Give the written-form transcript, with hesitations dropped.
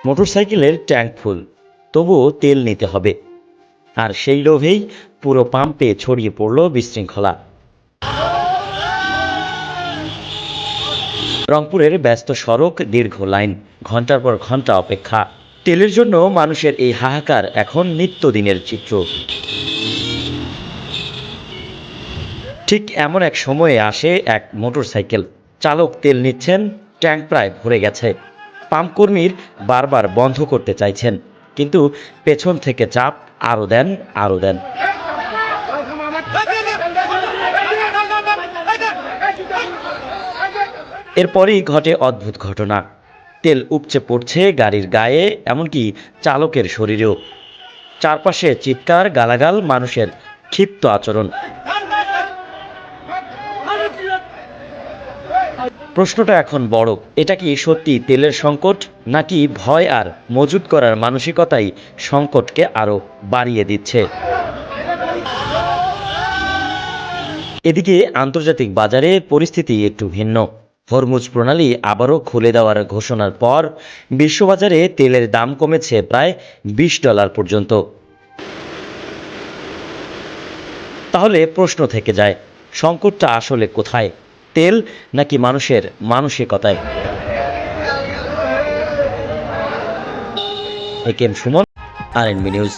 মোটরসাইকেলের ট্যাঙ্ক ফুল, তবুও তেল নিতে হবে। আর সেই লোভেই পুরো পাম্পে ছড়িয়ে পড়ল বিশৃঙ্খলা। রংপুরের ব্যস্ত সড়ক, দীর্ঘ লাইন, ঘন্টার পর ঘন্টা অপেক্ষা। তেলের জন্য মানুষের এই হাহাকার এখন নিত্যদিনের চিত্র। ঠিক এমন এক সময়ে আসে এক মোটরসাইকেল চালক। তেল নিচ্ছেন, ট্যাঙ্ক প্রায় ভরে গেছে। পাম্পকর্মীর বারবার বন্ধ করতে চাইছেন, কিন্তু পেছন থেকে চাপ, আরও দেন, আরও দেন। এরপরই ঘটে অদ্ভুত ঘটনা। তেল উপচে পড়ছে গাড়ির গায়ে, এমনকি চালকের শরীরেও। চারপাশে চিৎকার, গালাগাল, মানুষের ক্ষিপ্ত আচরণ। প্রশ্নটা এখন বড়, এটা কি সত্যি তেলের সংকট, নাকি ভয় আর মজুত করার মানসিকতাই সংকটকে আরো বাড়িয়ে দিচ্ছে? এদিকে আন্তর্জাতিক বাজারে পরিস্থিতি একটু ভিন্ন। হরমুজ প্রণালী আবারও খুলে দেওয়ার ঘোষণার পর বিশ্ববাজারে তেলের দাম কমেছে প্রায় $20 পর্যন্ত। তাহলে প্রশ্ন থেকে যায়, সংকটটা আসলে কোথায়? তেল, নাকি মানুষের মানসিকতায়? AKM Suman, RNB news.